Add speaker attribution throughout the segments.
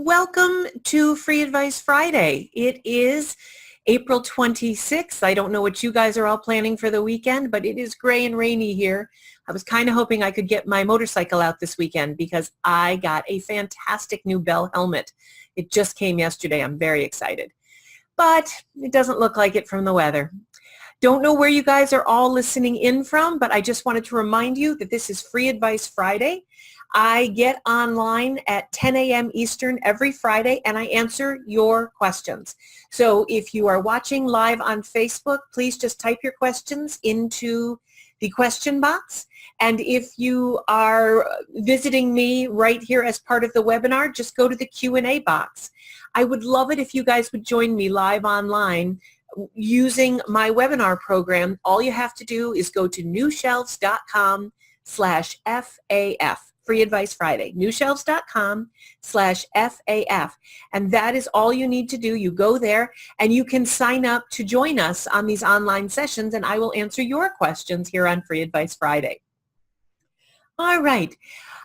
Speaker 1: Welcome to Free Advice Friday. It is April 26th. I don't know what you guys are all planning for the weekend, but it is gray and rainy here. I was kind of hoping I could get my motorcycle out this weekend because I got a fantastic new Bell helmet. It just came yesterday. I'm very excited, but it doesn't look like it from the weather. Don't know where you guys are all listening in from, but I just wanted to remind you that this is Free Advice Friday. I get online at 10 a.m. Eastern every Friday, and I answer your questions. So if you are watching live on Facebook, please just type your questions into the question box. And if you are visiting me right here as part of the webinar, just go to the Q&A box. I would love it if you guys would join me live online using my webinar program. All you have to do is go to newshelves.com/FAF. Free Advice Friday, newshelves.com/FAF. And that is all you need to do. You go there and you can sign up to join us on these online sessions, and I will answer your questions here on Free Advice Friday. All right.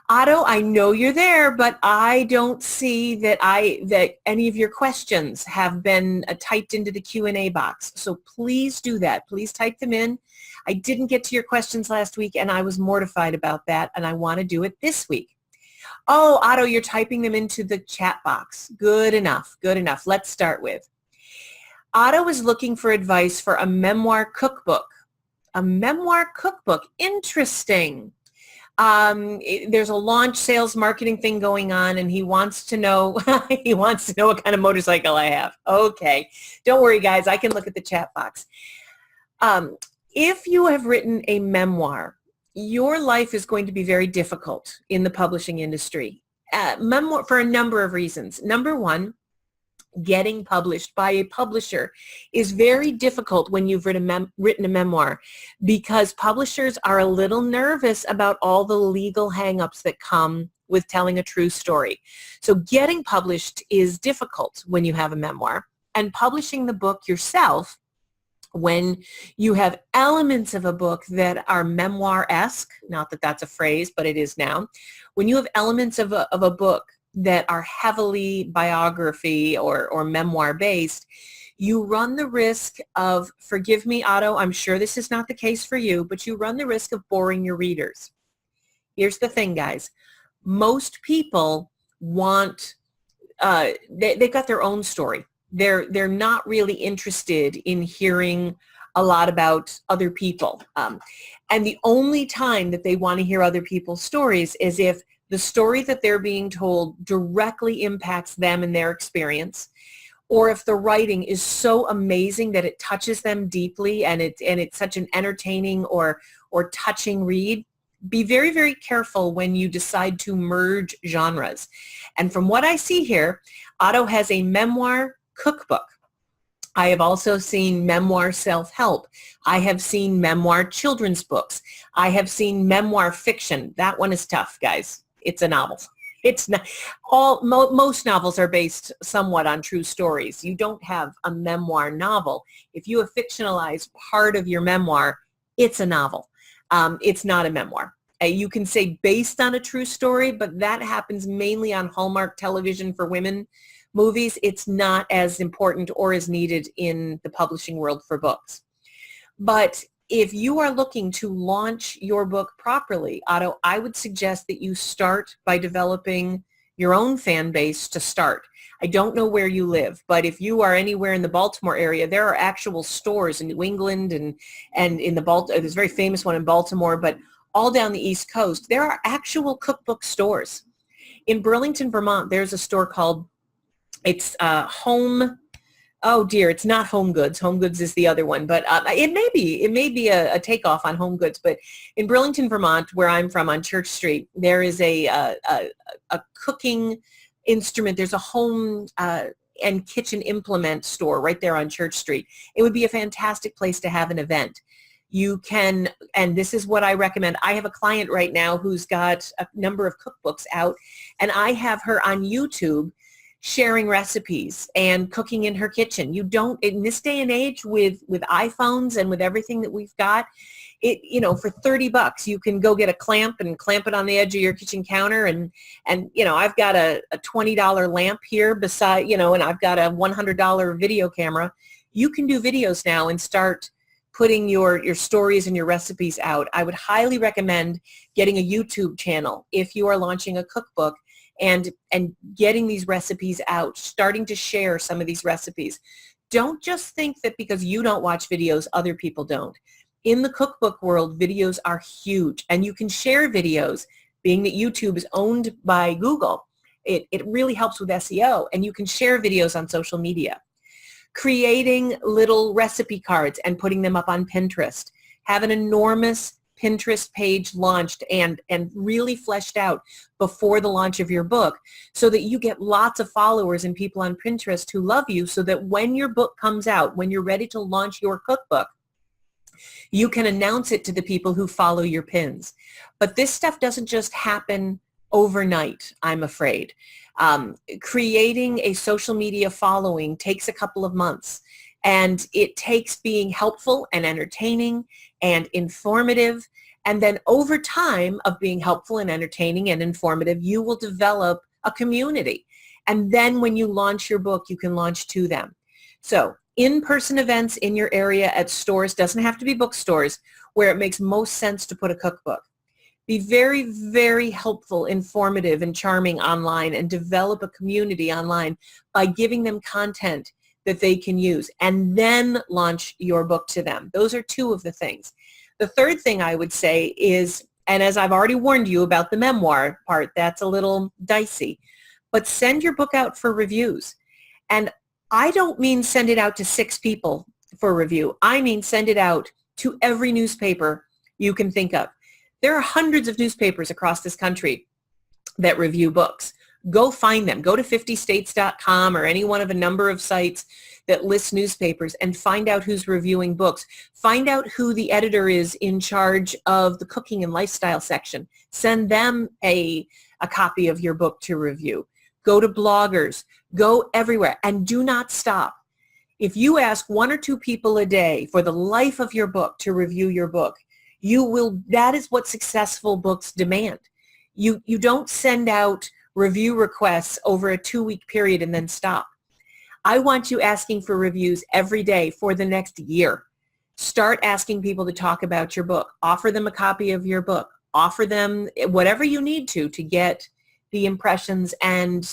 Speaker 1: Otto, I know you're there, but I don't see that any of your questions have been typed into the Q&A box. So please do that. Please type them in. I didn't get to your questions last week, and I was mortified about that, and I want to do it this week. Oh, Otto, you're typing them into the chat box. Good enough. Good enough. Let's start with. Otto is looking for advice for a memoir cookbook. A memoir cookbook. Interesting. There's a launch sales marketing thing going on, and he wants to know what kind of motorcycle I have. Okay. Don't worry, guys. I can look at the chat box. If you have written a memoir, your life is going to be very difficult in the publishing industry. Memoir for a number of reasons. Number one, getting published by a publisher is very difficult when you've written a memoir, because publishers are a little nervous about all the legal hang-ups that come with telling a true story. So getting published is difficult when you have a memoir, and publishing the book yourself, when you have elements of a book that are memoir-esque, not that that's a phrase, but it is now, when you have elements of a book that are heavily biography or memoir-based, you run the risk of, forgive me, Otto, I'm sure this is not the case for you, but you run the risk of boring your readers. Here's the thing, guys. Most people want, they've got their own story. They're not really interested in hearing a lot about other people. And the only time that they want to hear other people's stories is if the story that they're being told directly impacts them and their experience, or if the writing is so amazing that it touches them deeply and it's such an entertaining or touching read. Be very, very careful when you decide to merge genres. And from what I see here, Otto has a memoir cookbook. I have also seen memoir self-help. I have seen memoir children's books. I have seen memoir fiction. That one is tough, guys. It's a novel. It's not most novels are based somewhat on true stories. You don't have a memoir novel. If you have fictionalized part of your memoir, it's a novel. It's not a memoir. You can say based on a true story, but that happens mainly on Hallmark television for women movies. It's not as important or as needed in the publishing world for books. But if you are looking to launch your book properly, Otto, I would suggest that you start by developing your own fan base to start. I don't know where you live, but if you are anywhere in the Baltimore area, there are actual stores in New England and in the there's a very famous one in Baltimore, but all down the East Coast, there are actual cookbook stores. In Burlington, Vermont, there's a store called it's it's not Home Goods. Home Goods is the other one, but it may be a takeoff on Home Goods. But in Burlington, Vermont, where I'm from on Church Street, there is a cooking instrument. There's a home and kitchen implement store right there on Church Street. It would be a fantastic place to have an event. You can, and this is what I recommend. I have a client right now who's got a number of cookbooks out, and I have her on YouTube sharing recipes and cooking in her kitchen. You don't, in this day and age with iPhones and with everything that we've got, For $30, you can go get a clamp and clamp it on the edge of your kitchen counter. And I've got a $20 lamp here beside, and I've got a $100 video camera. You can do videos now and start putting your stories and your recipes out. I would highly recommend getting a YouTube channel if you are launching a cookbook and getting these recipes out, starting to share some of these recipes. Don't just think that because you don't watch videos, other people don't. In the cookbook world, videos are huge, and you can share videos. Being that YouTube is owned by Google, it really helps with SEO, and you can share videos on social media. Creating little recipe cards and putting them up on Pinterest. Have an enormous Pinterest page launched and really fleshed out before the launch of your book so that you get lots of followers and people on Pinterest who love you, so that when your book comes out, when you're ready to launch your cookbook, you can announce it to the people who follow your pins. But this stuff doesn't just happen overnight, I'm afraid. Creating a social media following takes a couple of months, and it takes being helpful and entertaining and informative. And then over time of being helpful and entertaining and informative, you will develop a community. And then when you launch your book, you can launch to them. So in-person events in your area at stores, doesn't have to be bookstores, where it makes most sense to put a cookbook. Be very, very helpful, informative, and charming online, and develop a community online by giving them content that they can use, and then launch your book to them. Those are two of the things. The third thing I would say is, and as I've already warned you about the memoir part, that's a little dicey, but send your book out for reviews. And I don't mean send it out to 6 people for review. I mean send it out to every newspaper you can think of. There are hundreds of newspapers across this country that review books. Go find them. Go to 50states.com or any one of a number of sites that list newspapers and find out who's reviewing books. Find out who the editor is in charge of the cooking and lifestyle section. Send them a copy of your book to review. Go to bloggers. Go everywhere, and do not stop. If you ask 1 or 2 people a day for the life of your book to review your book, that is what successful books demand. You don't send out review requests over a 2-week period and then stop. I want you asking for reviews every day for the next year. Start asking people to talk about your book. Offer them a copy of your book. Offer them whatever you need to get the impressions and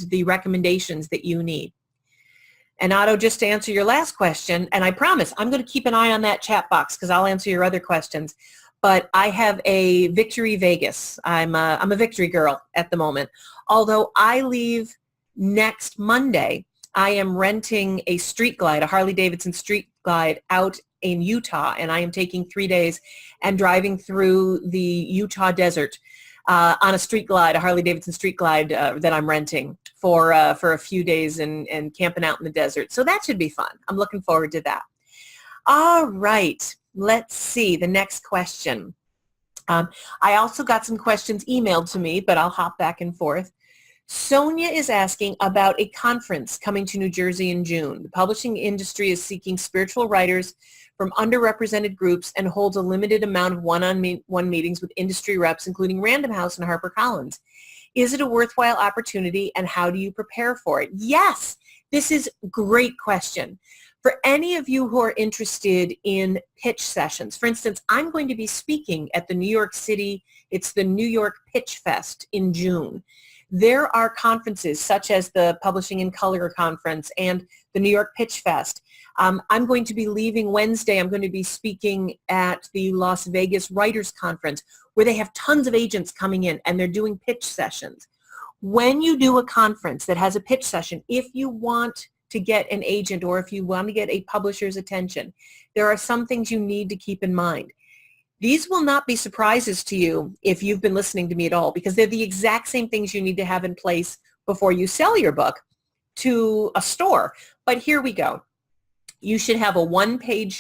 Speaker 1: the recommendations that you need. And Otto, just to answer your last question, and I promise I'm going to keep an eye on that chat box because I'll answer your other questions, but I have a Victory Vegas. I'm a Victory girl at the moment. Although I leave next Monday, I am renting a street glide, a Harley-Davidson street glide out in Utah, and I am taking 3 days and driving through the Utah desert on a street glide, a Harley-Davidson street glide that I'm renting for a few days and camping out in the desert. So that should be fun. I'm looking forward to that. All right. Let's see the next question. I also got some questions emailed to me, but I'll hop back and forth. Sonia is asking about a conference coming to New Jersey in June. The publishing industry is seeking spiritual writers from underrepresented groups and holds a limited amount of one-on-one meetings with industry reps, including Random House and HarperCollins. Is it a worthwhile opportunity, and how do you prepare for it? Yes, this is a great question. For any of you who are interested in pitch sessions, for instance, I'm going to be speaking at the New York City, it's the New York Pitch Fest in June. There are conferences such as the Publishing in Color Conference and the New York Pitch Fest. I'm going to be leaving Wednesday. I'm going to be speaking at the Las Vegas Writers Conference, where they have tons of agents coming in and they're doing pitch sessions. When you do a conference that has a pitch session, if you want to get an agent or if you want to get a publisher's attention, there are some things you need to keep in mind. These will not be surprises to you if you've been listening to me at all, because they're the exact same things you need to have in place before you sell your book to a store. But here we go. You should have a one-page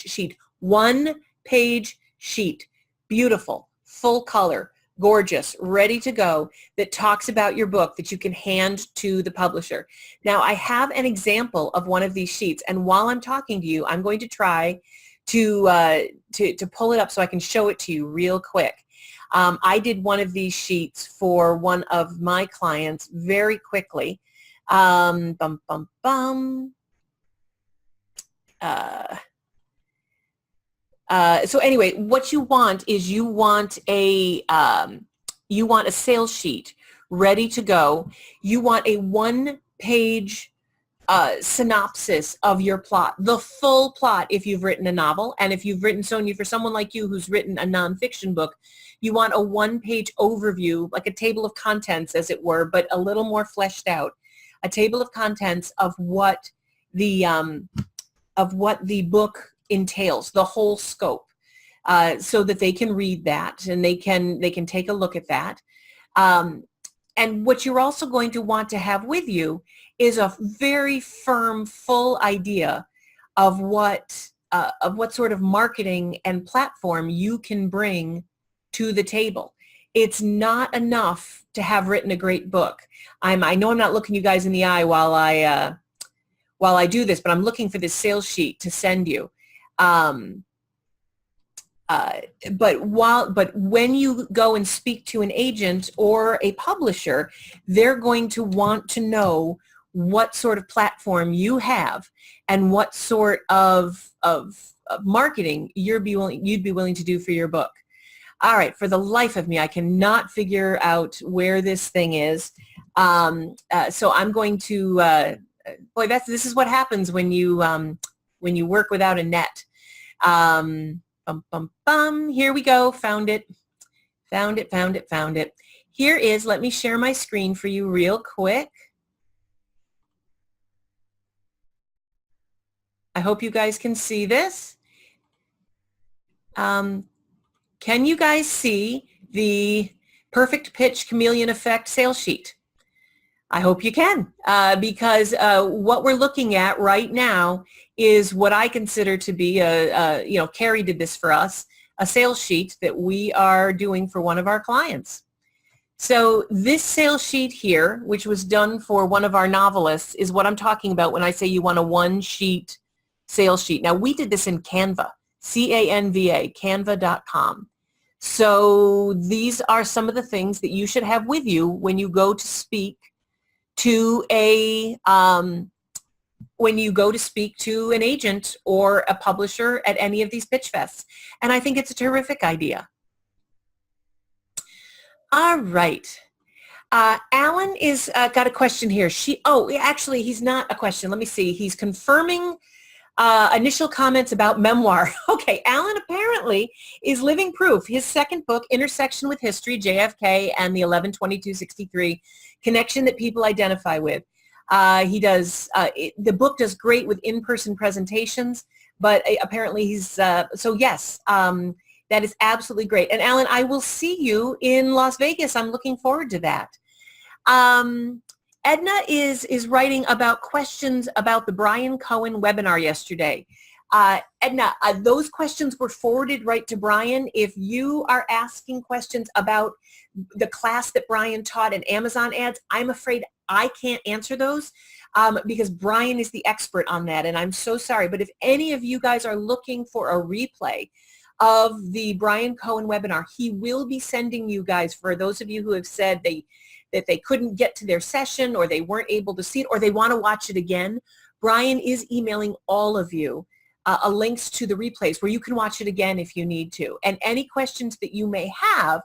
Speaker 1: sheet, beautiful, full color, gorgeous, ready to go, that talks about your book that you can hand to the publisher. Now, I have an example of one of these sheets, and while I'm talking to you, I'm going to try to pull it up so I can show it to you real quick. I did one of these sheets for one of my clients very quickly. Bum, bum, bum. So anyway, what you want is you want a sales sheet ready to go. You want a one-page synopsis of your plot, the full plot if you've written a novel. And if you've written, Sonia, for someone like you who's written a nonfiction book, you want a one-page overview, like a table of contents, as it were, but a little more fleshed out. A table of contents of what the book entails, the whole scope, so that they can read that and they can take a look at that. And what you're also going to want to have with you is a very firm, full idea of what sort of marketing and platform you can bring to the table. It's not enough to have written a great book. I know I'm not looking you guys in the eye while I do this, but I'm looking for this sales sheet to send you. But when you go and speak to an agent or a publisher, they're going to want to know what sort of platform you have and what sort of marketing you'd be willing to do for your book. All right, for the life of me, I cannot figure out where this thing is. So I'm going to, boy, this is what happens when you work without a net. Here we go. Found it. Here is, let me share my screen for you real quick. I hope you guys can see this. Can you guys see the Perfect Pitch Chameleon Effect sales sheet? I hope you can, because what we're looking at right now is what I consider to be Carrie did this for us, a sales sheet that we are doing for one of our clients. So this sales sheet here, which was done for one of our novelists, is what I'm talking about when I say you want a one-sheet sales sheet. Now, we did this in Canva, C-A-N-V-A, canva.com. So these are some of the things that you should have with you when you go to speak to an agent or a publisher at any of these pitch fests. And I think it's a terrific idea. All right. Alan is got a question here. Actually, he's not a question. Let me see. He's confirming initial comments about memoir. Okay, Alan apparently is living proof. His second book, Intersection with History, JFK and the 11/22/63, connection that people identify with. He does, the book does great with in-person presentations, but apparently he's, so yes, that is absolutely great. And Alan, I will see you in Las Vegas. I'm looking forward to that. Edna is writing about questions about the Brian Cohen webinar yesterday. Edna, those questions were forwarded right to Brian. If you are asking questions about the class that Brian taught in Amazon ads, I'm afraid I can't answer those because Brian is the expert on that, and I'm so sorry. But if any of you guys are looking for a replay of the Brian Cohen webinar, he will be sending you guys, for those of you who have said that they couldn't get to their session or they weren't able to see it or they want to watch it again, Brian is emailing all of you links to the replays where you can watch it again if you need to. And any questions that you may have,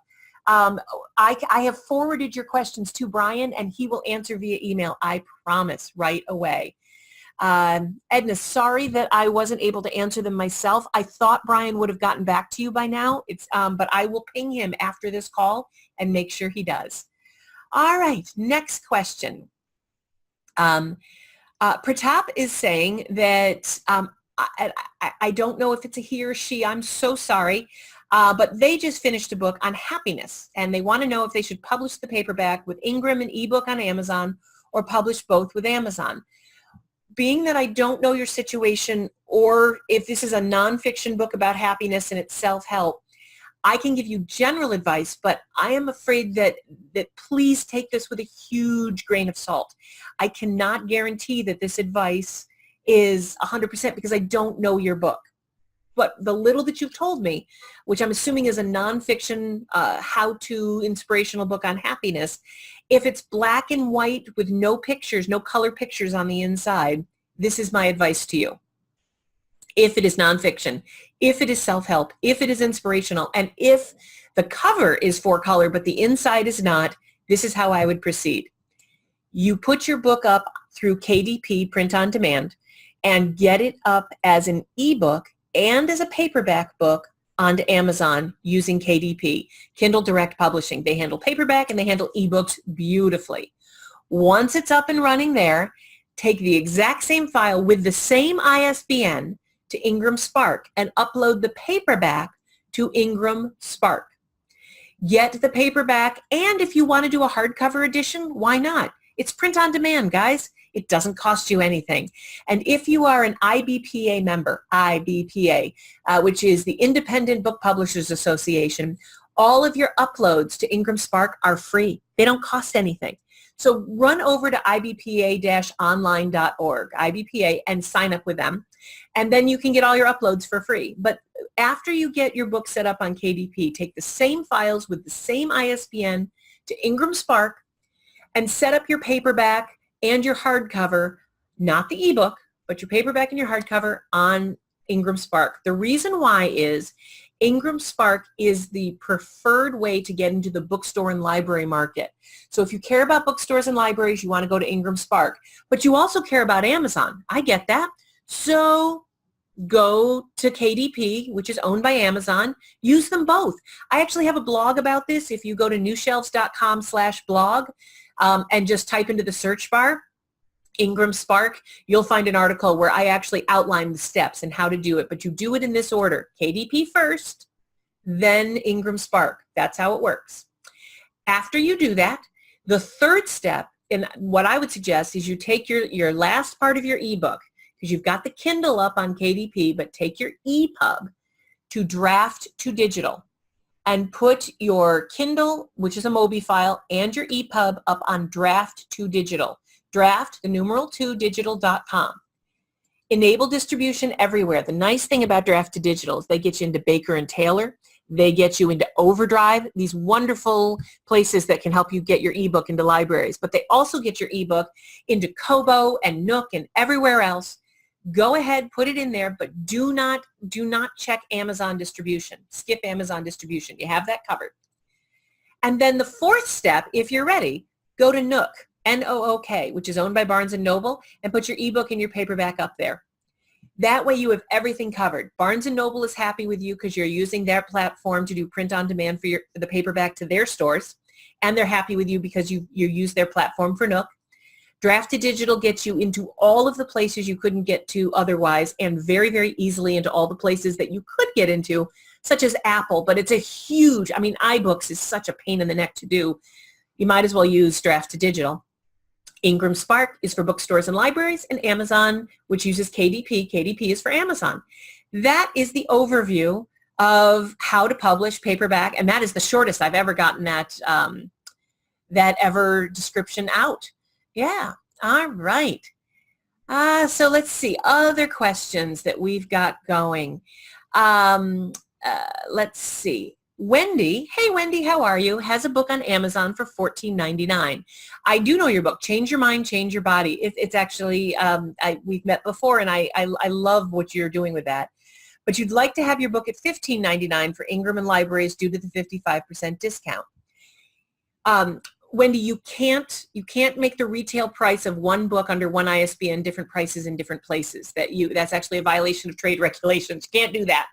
Speaker 1: I have forwarded your questions to Brian and he will answer via email, I promise, right away. Edna, sorry that I wasn't able to answer them myself. I thought Brian would have gotten back to you by now, but I will ping him after this call and make sure he does. All right, next question. Pratap is saying that, I don't know if it's a he or she, I'm so sorry, but they just finished a book on happiness and they want to know if they should publish the paperback with Ingram and ebook on Amazon or publish both with Amazon. Being that I don't know your situation or if this is a nonfiction book about happiness and it's self-help, I can give you general advice, but I am afraid that please take this with a huge grain of salt. I cannot guarantee that this advice is 100% because I don't know your book. but the little that you've told me, which I'm assuming is a nonfiction how-to inspirational book on happiness, if it's black and white with no pictures, no color pictures on the inside, this is my advice to you. If it is nonfiction, if it is self-help, if it is inspirational, and if the cover is 4-color but the inside is not, this is how I would proceed. You put your book up through KDP, print on demand, and get it up as an ebook and as a paperback book onto Amazon using KDP, Kindle Direct Publishing. They handle paperback and they handle ebooks beautifully. Once it's up and running there, take the exact same file with the same ISBN to Ingram Spark and upload the paperback to Ingram Spark. Get the paperback, and if you want to do a hardcover edition, why not? It's print on demand, guys. It doesn't cost you anything. And if you are an IBPA member, IBPA, which is the Independent Book Publishers Association, all of your uploads to Ingram Spark are free. They don't cost anything. So run over to ibpa-online.org, IBPA, and sign up with them. And then you can get all your uploads for free. But after you get your book set up on KDP, take the same files with the same ISBN to Ingram Spark and set up your paperback and your hardcover, not the ebook, but your paperback and your hardcover on Ingram Spark. The reason why is Ingram Spark is the preferred way to get into the bookstore and library market. So if you care about bookstores and libraries, you want to go to Ingram Spark, but you also care about Amazon. I get that. So go to KDP, which is owned by Amazon. Use them both. I actually have a blog about this. If you go to newshelves.com/blog and just type into the search bar Ingram Spark, you'll find an article where I actually outline the steps and how to do it. But you do it in this order: KDP first, then Ingram Spark. That's how it works. After you do that, the third step, and what I would suggest, is you take your last part of your ebook, because you've got the Kindle up on KDP, but take your EPUB to draft to digital and put your Kindle, which is a Mobi file, and your EPUB up on draft to digital. Draft, the numeral 2, digital.com. Enable distribution everywhere. The nice thing about draft to digital is they get you into Baker and Taylor. They get you into Overdrive, these wonderful places that can help you get your ebook into libraries. But they also get your ebook into Kobo and Nook and everywhere else. Go ahead, put it in there, but do not check Amazon distribution. Skip Amazon distribution. You have that covered. And then the fourth step, if you're ready, go to Nook, N-O-O-K, which is owned by Barnes & Noble, and put your ebook and your paperback up there. That way you have everything covered. Barnes & Noble is happy with you because you're using their platform to do print on demand for the paperback to their stores, and they're happy with you because you use their platform for Nook. Draft to Digital gets you into all of the places you couldn't get to otherwise, and very, very easily into all the places that you could get into, such as Apple. But it's a huge, iBooks is such a pain in the neck to do. You might as well use Draft to Digital. Ingram Spark is for bookstores and libraries, and Amazon, which uses KDP. KDP is for Amazon. That is the overview of how to publish paperback, and that is the shortest I've ever gotten that ever description out. Yeah, all right. So let's see, other questions that we've got going. Let's see. Wendy, hey Wendy, how are you? Has a book on Amazon for $14.99. I do know your book, Change Your Mind, Change Your Body. It's actually, we've met before, and I love what you're doing with that. But you'd like to have your book at $15.99 for Ingram and libraries due to the 55% discount. Wendy, you can't make the retail price of one book under one ISBN different prices in different places. That's actually a violation of trade regulations. You can't do that.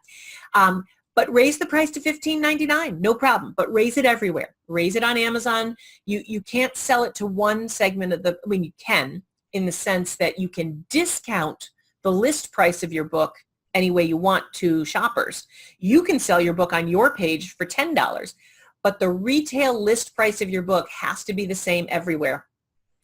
Speaker 1: But raise the price to $15.99, no problem. But raise it everywhere. Raise it on Amazon. You can't sell it to one segment of you can, in the sense that you can discount the list price of your book any way you want to shoppers. You can sell your book on your page for $10, but the retail list price of your book has to be the same everywhere.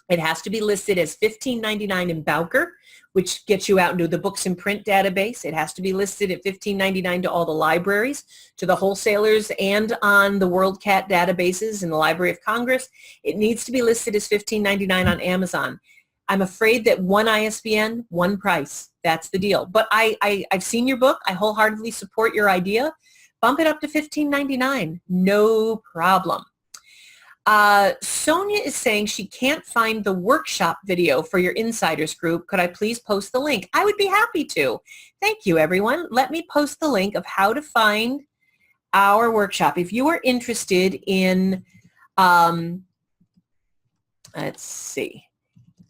Speaker 1: It has to be listed as $15.99 in Bowker, which gets you out into the books and print database. It has to be listed at $15.99 to all the libraries, to the wholesalers, and on the WorldCat databases in the Library of Congress. It needs to be listed as $15.99 on Amazon. I'm afraid that one ISBN, one price. That's the deal. But I've seen your book. I wholeheartedly support your idea. Bump it up to $15.99. No problem. Sonia is saying she can't find the workshop video for your insiders group. Could I please post the link? I would be happy to. Thank you, everyone. Let me post the link of how to find our workshop. If you are interested in, let's see,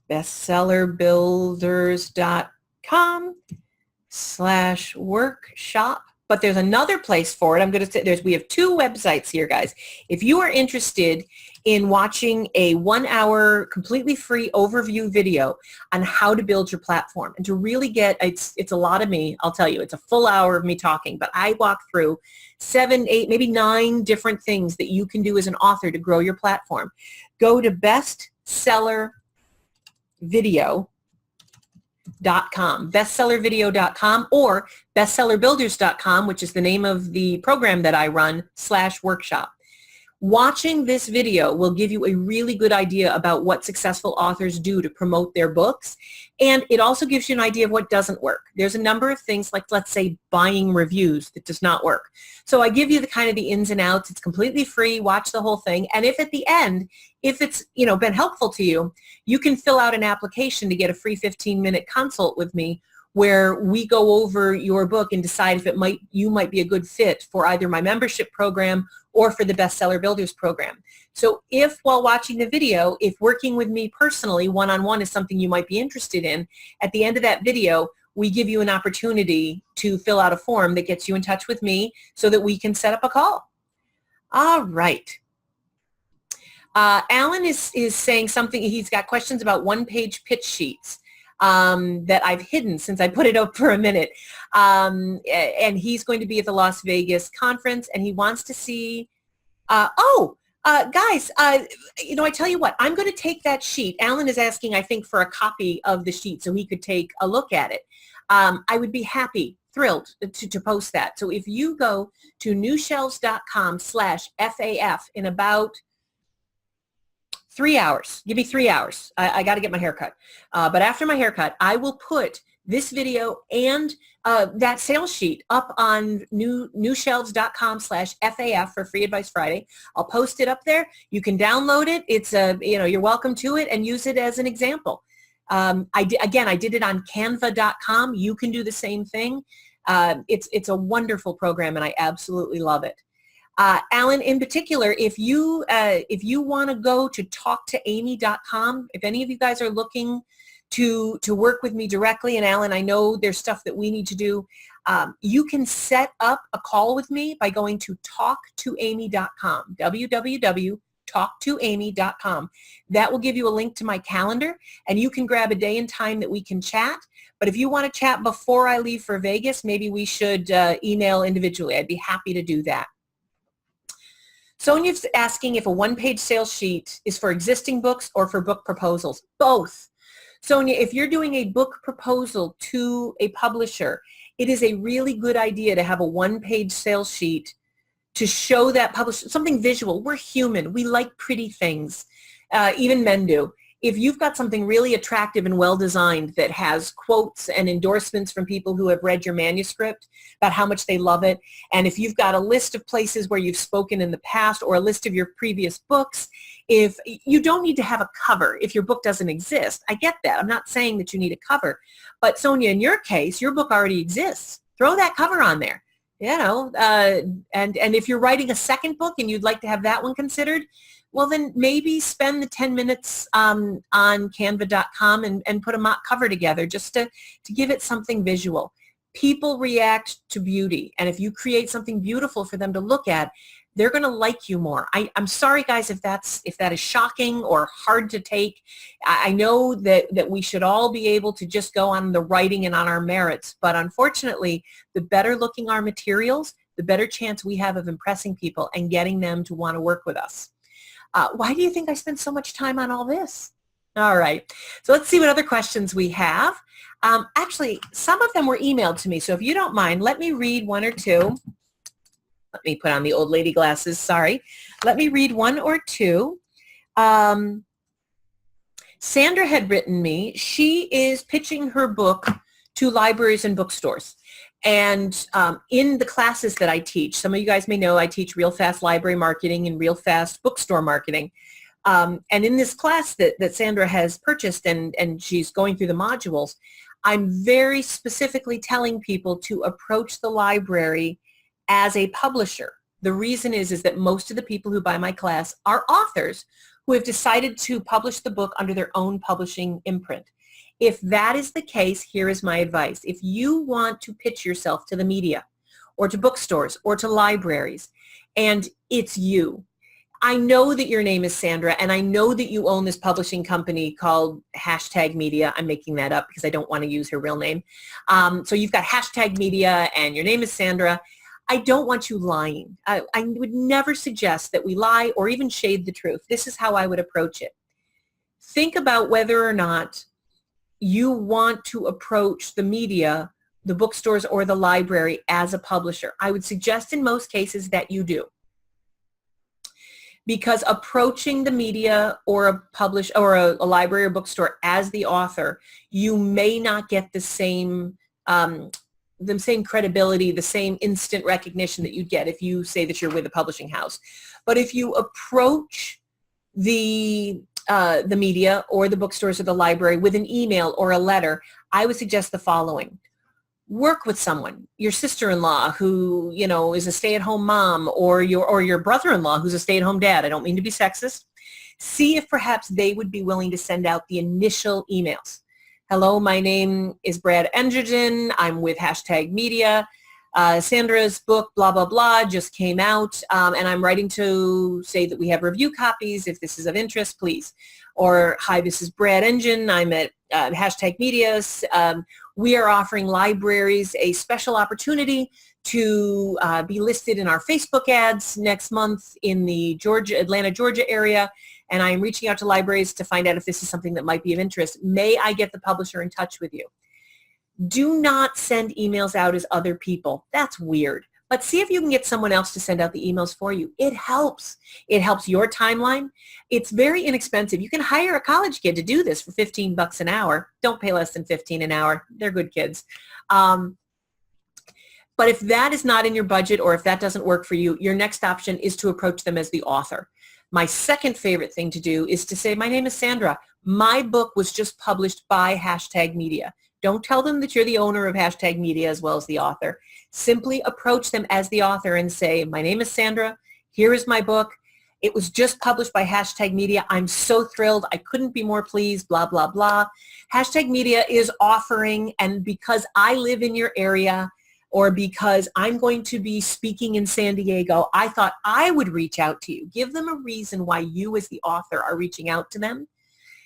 Speaker 1: bestsellerbuilders.com/workshop. But there's another place for it. I'm going to say we have two websites here, guys. If you are interested in watching a 1-hour completely free overview video on how to build your platform and to really get, it's a lot of me, I'll tell you, it's a full hour of me talking, but I walk through 7, 8, maybe 9 different things that you can do as an author to grow your platform. Go to bestsellervideo.com or bestsellerbuilders.com, which is the name of the program that I run, /workshop. Watching this video will give you a really good idea about what successful authors do to promote their books, and it also gives you an idea of what doesn't work. There's a number of things like, let's say, buying reviews that does not work. So I give you the ins and outs. It's completely free. Watch the whole thing, and if at the end, if it's been helpful to you, you can fill out an application to get a free 15-minute consult with me, where we go over your book and decide if you might be a good fit for either my membership program or for the Bestseller Builders program. So if while watching the video, if working with me personally one-on-one is something you might be interested in, at the end of that video, we give you an opportunity to fill out a form that gets you in touch with me so that we can set up a call. All right. Alan is saying something. He's got questions about one-page pitch sheets that I've hidden since I put it up for a minute. And he's going to be at the Las Vegas conference, and he wants to see, guys, I tell you what, I'm going to take that sheet. Alan is asking, I think, for a copy of the sheet so he could take a look at it. I would be happy, thrilled to post that. So if you go to newshelves.com/FAF in about 3 hours. Give me 3 hours. I got to get my haircut. But after my haircut, I will put this video and that sales sheet up on newshelves.com/FAF for Free Advice Friday. I'll post it up there. You can download it. It's you're welcome to it and use it as an example. I did it on canva.com. You can do the same thing. It's a wonderful program, and I absolutely love it. Alan, in particular, if you want to go to talktoamy.com, if any of you guys are looking to work with me directly, and Alan, I know there's stuff that we need to do, you can set up a call with me by going to talktoamy.com, www.talktoamy.com. That will give you a link to my calendar, and you can grab a day and time that we can chat. But if you want to chat before I leave for Vegas, maybe we should email individually. I'd be happy to do that. Sonia's asking if a one-page sales sheet is for existing books or for book proposals. Both. Sonia, if you're doing a book proposal to a publisher, it is a really good idea to have a one-page sales sheet to show that publisher something visual. We're human. We like pretty things. Even men do. If you've got something really attractive and well-designed that has quotes and endorsements from people who have read your manuscript about how much they love it, and if you've got a list of places where you've spoken in the past or a list of your previous books, if you don't need to have a cover if your book doesn't exist. I get that. I'm not saying that you need a cover. But Sonia, in your case, your book already exists. Throw that cover on there. And if you're writing a second book and you'd like to have that one considered, well, then maybe spend the 10 minutes on canva.com and put a mock cover together just to give it something visual. People react to beauty, and if you create something beautiful for them to look at, they're going to like you more. I'm sorry, guys, if that is shocking or hard to take. I know that we should all be able to just go on the writing and on our merits, but unfortunately, the better looking our materials, the better chance we have of impressing people and getting them to want to work with us. Why do you think I spend so much time on all this? All right, so let's see what other questions we have. Actually, some of them were emailed to me, so if you don't mind, let me read one or two. Let me put on the old lady glasses, sorry. Let me read one or two. Sandra had written me. She is pitching her book to libraries and bookstores. And in the classes that I teach, some of you guys may know I teach real fast library marketing and real fast bookstore marketing. And in this class that Sandra has purchased and she's going through the modules, I'm very specifically telling people to approach the library as a publisher. The reason is that most of the people who buy my class are authors who have decided to publish the book under their own publishing imprint. If that is the case, here is my advice. If you want to pitch yourself to the media or to bookstores or to libraries, and it's you, I know that your name is Sandra, and I know that you own this publishing company called #media. I'm making that up because I don't want to use her real name. So you've got #media, and your name is Sandra. I don't want you lying. I would never suggest that we lie or even shade the truth. This is how I would approach it. Think about whether or not you want to approach the media, the bookstores, or the library as a publisher. I would suggest in most cases that you do. Because approaching the media or a library or bookstore as the author, you may not get the same credibility, the same instant recognition that you'd get if you say that you're with a publishing house. But if you approach the media or the bookstores or the library with an email or a letter, I would suggest the following. Work with someone, your sister-in-law who, is a stay-at-home mom, or your brother-in-law who's a stay-at-home dad. I don't mean to be sexist. See if perhaps they would be willing to send out the initial emails. Hello, my name is Brad Engergen. I'm with #media. Sandra's book, blah, blah, blah, just came out, and I'm writing to say that we have review copies. If this is of interest, please. Or, hi, this is Brad Engen. I'm at #media. We are offering libraries a special opportunity to be listed in our Facebook ads next month in the Atlanta, Georgia area, and I am reaching out to libraries to find out if this is something that might be of interest. May I get the publisher in touch with you? Do not send emails out as other people. That's weird. But see if you can get someone else to send out the emails for you. It helps. It helps your timeline. It's very inexpensive. You can hire a college kid to do this for $15 an hour. Don't pay less than $15 an hour. They're good kids. But if that is not in your budget, or if that doesn't work for you, your next option is to approach them as the author. My second favorite thing to do is to say, my name is Sandra. My book was just published by #media. Don't tell them that you're the owner of #media as well as the author. Simply approach them as the author and say, my name is Sandra. Here is my book. It was just published by #media. I'm so thrilled. I couldn't be more pleased, blah, blah, blah. #media is offering, and because I live in your area, or because I'm going to be speaking in San Diego, I thought I would reach out to you. Give them a reason why you as the author are reaching out to them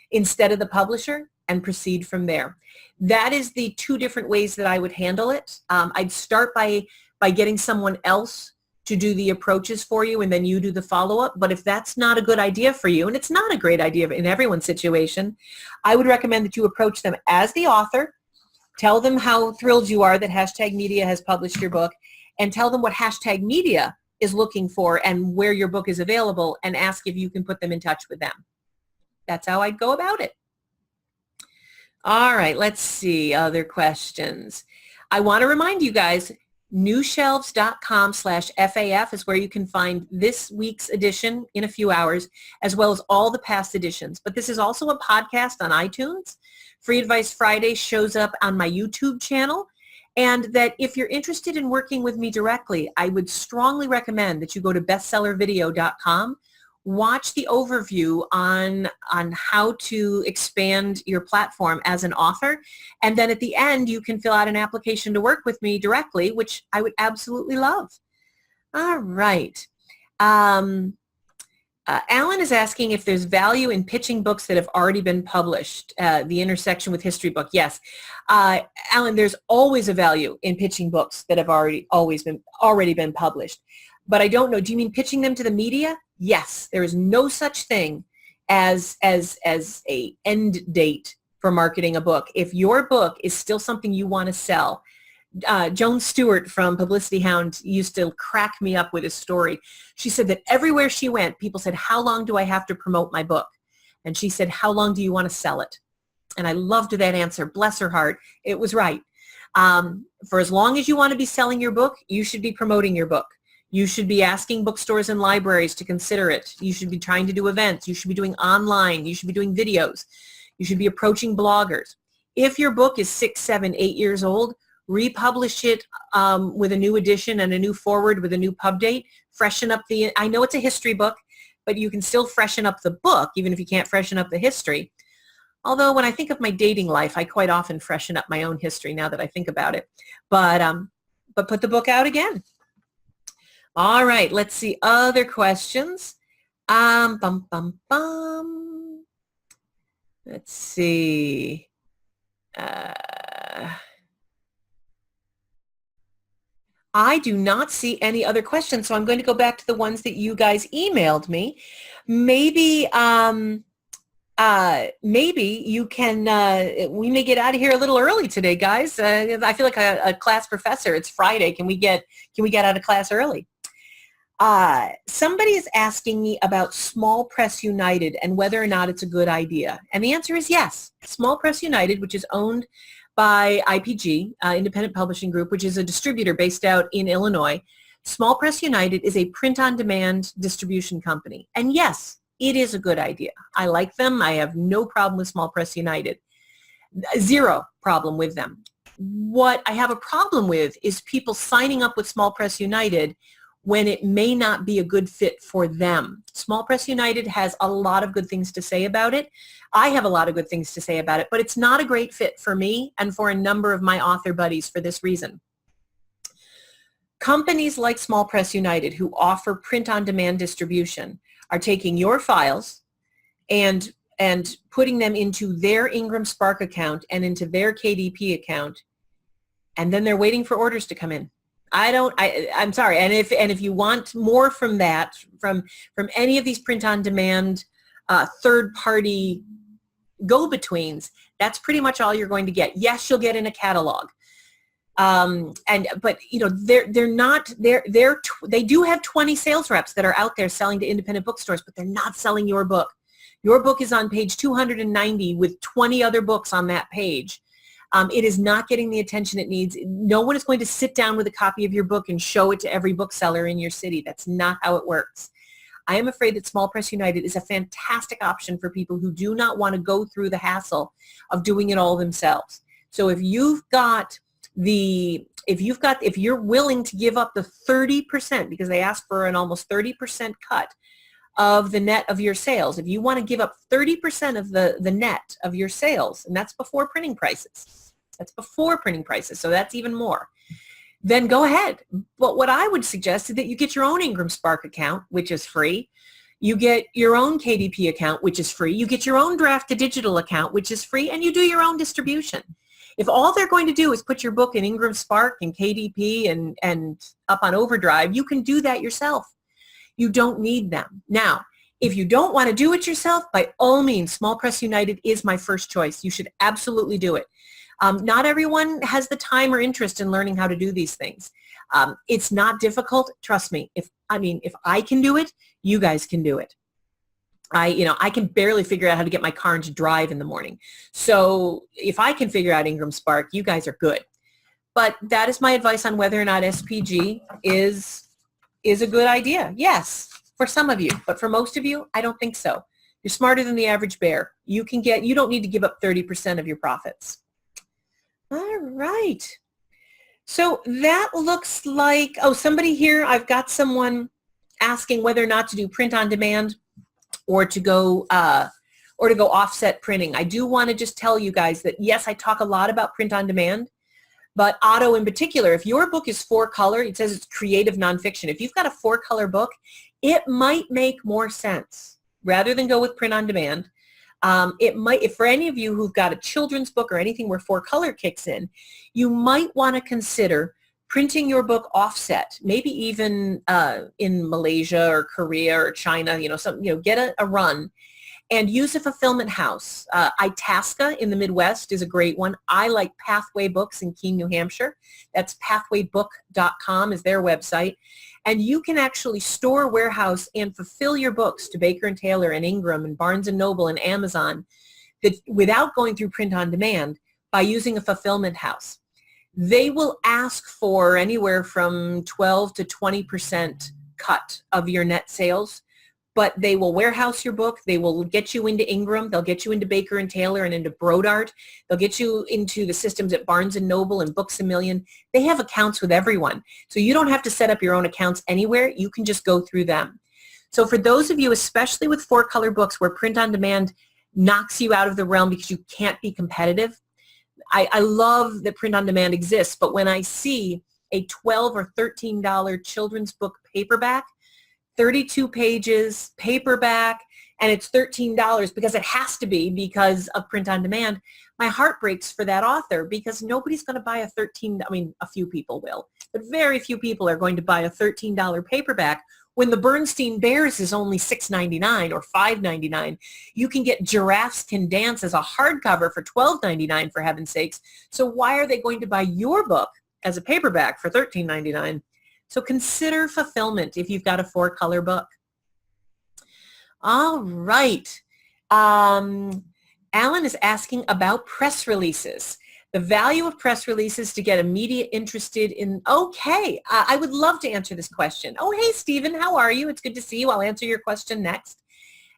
Speaker 1: instead of the publisher, and proceed from there. That is the two different ways that I would handle it. I'd start by getting someone else to do the approaches for you, and then you do the follow-up. But if that's not a good idea for you, and it's not a great idea in everyone's situation, I would recommend that you approach them as the author, tell them how thrilled you are that #media has published your book, and tell them what #media is looking for and where your book is available, and ask if you can put them in touch with them. That's how I'd go about it. All right, let's see other questions. I want to remind you guys, newshelves.com/FAF is where you can find this week's edition in a few hours, as well as all the past editions. But this is also a podcast on iTunes. Free Advice Friday shows up on my YouTube channel. And that if you're interested in working with me directly, I would strongly recommend that you go to bestsellervideo.com. Watch the overview on how to expand your platform as an author. And then at the end, you can fill out an application to work with me directly, which I would absolutely love. All right. Alan is asking if there's value in pitching books that have already been published, the intersection with history book. Yes. Alan, there's always a value in pitching books that have already been published. But I don't know, do you mean pitching them to the media? Yes, there is no such thing as a end date for marketing a book. If your book is still something you want to sell, Joan Stewart from Publicity Hound used to crack me up with a story. She said that everywhere she went, people said, how long do I have to promote my book? And she said, how long do you want to sell it? And I loved that answer. Bless her heart. It was right. For as long as you want to be selling your book, you should be promoting your book. You should be asking bookstores and libraries to consider it. You should be trying to do events. You should be doing online. You should be doing videos. You should be approaching bloggers. If your book is 6, 7, 8 years old, republish it with a new edition and a new forward with a new pub date. Freshen up I know it's a history book, but you can still freshen up the book, even if you can't freshen up the history. Although when I think of my dating life, I quite often freshen up my own history now that I think about it. But put the book out again. All right, let's see other questions. Let's see. I do not see any other questions, so I'm going to go back to the ones that you guys emailed me. Maybe maybe you can, we may get out of here a little early today, guys. I feel like a class professor. It's Friday. Can we get out of class early? Somebody is asking me about Small Press United and whether or not it's a good idea. And the answer is yes. Small Press United, which is owned by IPG, Independent Publishing Group, which is a distributor based out in Illinois. Small Press United is a print-on-demand distribution company. And yes, it is a good idea. I like them. I have no problem with Small Press United. Zero problem with them. What I have a problem with is people signing up with Small Press United when it may not be a good fit for them. Small Press United has a lot of good things to say about it. I have a lot of good things to say about it, but it's not a great fit for me and for a number of my author buddies for this reason. Companies like Small Press United, who offer print-on-demand distribution, are taking your files and putting them into their Ingram Spark account and into their KDP account, and then they're waiting for orders to come in. I'm sorry. And if you want more from that, from any of these print-on-demand third-party go-betweens, that's pretty much all you're going to get. Yes, you'll get in a catalog. But you know, they do have 20 sales reps that are out there selling to independent bookstores, but they're not selling your book. Your book is on page 290 with 20 other books on that page. It is not getting the attention it needs. No one is going to sit down with a copy of your book and show it to every bookseller in your city. That's not how it works. I am afraid that Small Press United is a fantastic option for people who do not want to go through the hassle of doing it all themselves. So if you're willing to give up the 30%, because they ask for an almost 30% cut of the net of your sales, if you want to give up 30% of the net of your sales, and that's before printing prices. That's before printing prices, so that's even more. Then go ahead. But what I would suggest is that you get your own Ingram Spark account, which is free. You get your own KDP account, which is free. You get your own Draft to Digital account, which is free, and you do your own distribution. If all they're going to do is put your book in Ingram Spark and KDP and up on Overdrive, you can do that yourself. You don't need them. Now, if you don't want to do it yourself, by all means, Small Press United is my first choice. You should absolutely do it. Not everyone has the time or interest in learning how to do these things. It's not difficult. Trust me. If I can do it, you guys can do it. I can barely figure out how to get my car into drive in the morning. So if I can figure out Ingram Spark, you guys are good. But that is my advice on whether or not SPG is a good idea. Yes, for some of you, but for most of you, I don't think so. You're smarter than the average bear. You don't need to give up 30% of your profits. All right. So that looks like, somebody here, I've got someone asking whether or not to do print on demand or to go offset printing. I do want to just tell you guys that, yes, I talk a lot about print on demand, but Otto in particular, if your book is 4-color, it says it's creative nonfiction. If you've got a 4-color book, it might make more sense rather than go with print on demand. It might, if for any of you who've got a children's book or anything where 4-color kicks in, you might want to consider printing your book offset, maybe even in Malaysia or Korea or China, get a run and use a fulfillment house. Itasca in the Midwest is a great one. I like Pathway Books in Keene, New Hampshire. That's pathwaybook.com is their website. And you can actually store, warehouse, and fulfill your books to Baker & Taylor and Ingram and Barnes & Noble and Amazon without going through print on demand by using a fulfillment house. They will ask for anywhere from 12 to 20% cut of your net sales, but they will warehouse your book. They will get you into Ingram. They'll get you into Baker & Taylor and into Brodart. They'll get you into the systems at Barnes & Noble and Books A Million. They have accounts with everyone. So you don't have to set up your own accounts anywhere. You can just go through them. So for those of you, especially with 4-color books where print on demand knocks you out of the realm because you can't be competitive, I love that print on demand exists, but when I see a $12 or $13 children's book paperback, 32 pages, paperback, and it's $13 because it has to be because of print on demand, my heart breaks for that author because nobody's going to buy a few people will, but very few people are going to buy a $13 paperback when the Bernstein Bears is only $6.99 or $5.99. You can get Giraffes Can Dance as a hardcover for $12.99 for heaven's sakes. So why are they going to buy your book as a paperback for $13.99? So consider fulfillment if you've got a 4-color book. All right. Alan is asking about press releases. The value of press releases to get immediate interested in, okay, I would love to answer this question. Oh, hey, Stephen, how are you? It's good to see you. I'll answer your question next.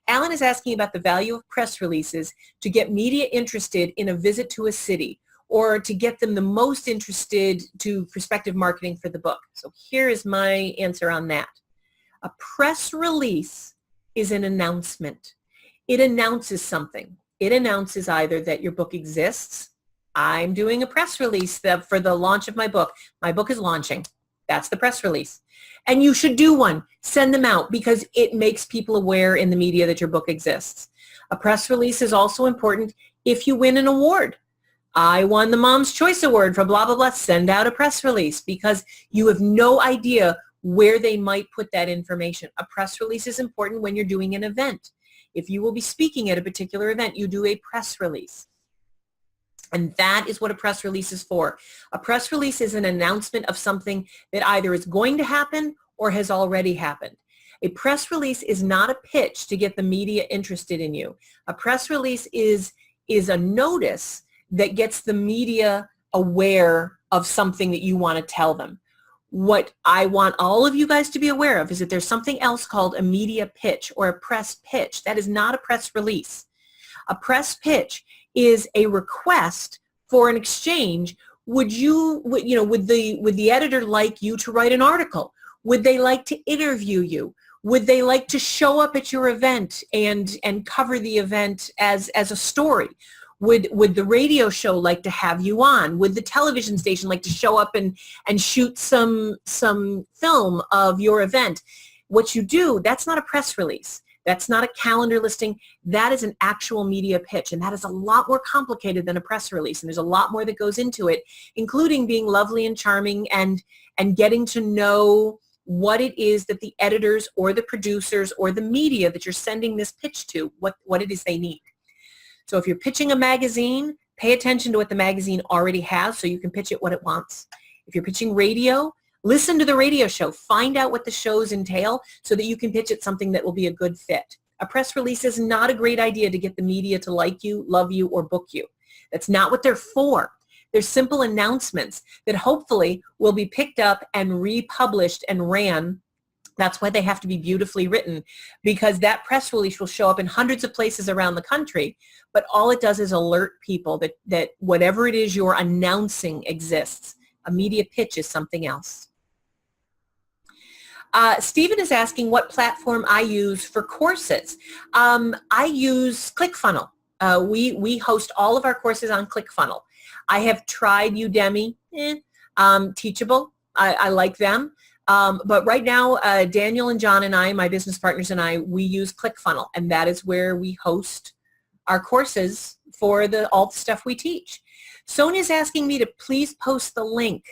Speaker 1: Alan is asking about the value of press releases to get media interested in a visit to a city or to get them the most interested to prospective marketing for the book. So here is my answer on that. A press release is an announcement. It announces something. It announces either that your book exists. I'm doing a press release for the launch of my book. My book is launching. That's the press release. And you should do one. Send them out because it makes people aware in the media that your book exists. A press release is also important if you win an award. I won the Mom's Choice Award for blah, blah, blah. Send out a press release because you have no idea where they might put that information. A press release is important when you're doing an event. If you will be speaking at a particular event, you do a press release. And that is what a press release is for. A press release is an announcement of something that either is going to happen or has already happened. A press release is not a pitch to get the media interested in you. A press release is a notice that gets the media aware of something that you want to tell them. What I want all of you guys to be aware of is that there's something else called a media pitch or a press pitch. That is not a press release. A press pitch is a request for an exchange. Would the editor like you to write an article? Would they like to interview you? Would they like to show up at your event and cover the event as a story? Would the radio show like to have you on? Would the television station like to show up and shoot some film of your event? What you do, that's not a press release. That's not a calendar listing. That is an actual media pitch, and that is a lot more complicated than a press release, and there's a lot more that goes into it, including being lovely and charming and getting to know what it is that the editors or the producers or the media that you're sending this pitch to, what it is they need. So if you're pitching a magazine, pay attention to what the magazine already has so you can pitch it what it wants. If you're pitching radio, listen to the radio show. Find out what the shows entail so that you can pitch it something that will be a good fit. A press release is not a great idea to get the media to like you, love you, or book you. That's not what they're for. They're simple announcements that hopefully will be picked up and republished and ran. That's why they have to be beautifully written, because that press release will show up in hundreds of places around the country, but all it does is alert people that whatever it is you're announcing exists. A media pitch is something else. Stephen is asking what platform I use for courses. I use ClickFunnels. We host all of our courses on ClickFunnels. I have tried Udemy, Teachable. I like them. But right now, Daniel and John and I, my business partners and I, we use ClickFunnels, and that is where we host our courses for all the stuff we teach. Sonia's asking me to please post the link.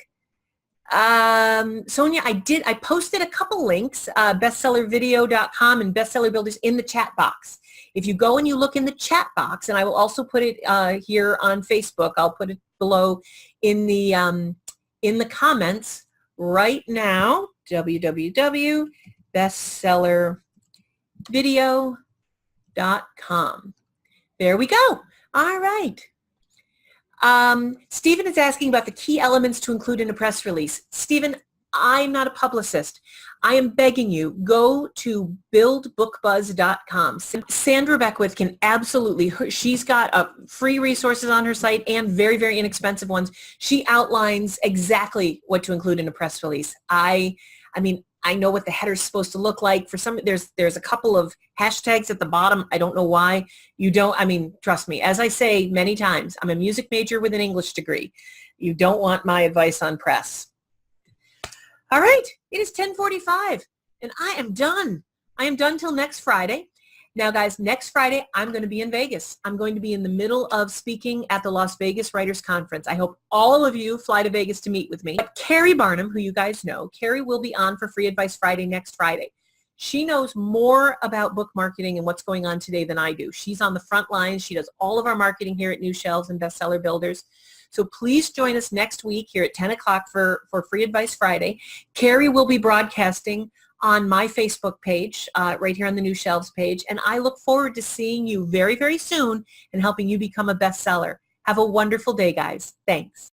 Speaker 1: Sonia, I posted a couple links, bestsellervideo.com and bestseller builders in the chat box. If you go and you look in the chat box, and I will also put it here on Facebook, I'll put it below in the comments right now, www.bestsellervideo.com. There we go. All right. Stephen is asking about the key elements to include in a press release. Stephen, I'm not a publicist. I am begging you, go to buildbookbuzz.com. Sandra Beckwith can absolutely, she's got free resources on her site and very, very inexpensive ones. She outlines exactly what to include in a press release. I mean, I know what the header's supposed to look like. For some, there's a couple of hashtags at the bottom. I don't know why you don't. I mean, trust me, as I say many times, I'm a music major with an English degree. You don't want my advice on press. All right, it is 10:45, and I am done. I am done till next Friday. Now, guys, next Friday, I'm going to be in Vegas. I'm going to be in the middle of speaking at the Las Vegas Writers Conference. I hope all of you fly to Vegas to meet with me. But Carrie Barnum, who you guys know, Carrie will be on for Free Advice Friday next Friday. She knows more about book marketing and what's going on today than I do. She's on the front lines. She does all of our marketing here at New Shelves and Bestseller Builders. So please join us next week here at 10 o'clock for Free Advice Friday. Carrie will be broadcasting on my Facebook page, right here on the New Shelves page. And I look forward to seeing you very, very soon and helping you become a bestseller. Have a wonderful day, guys. Thanks.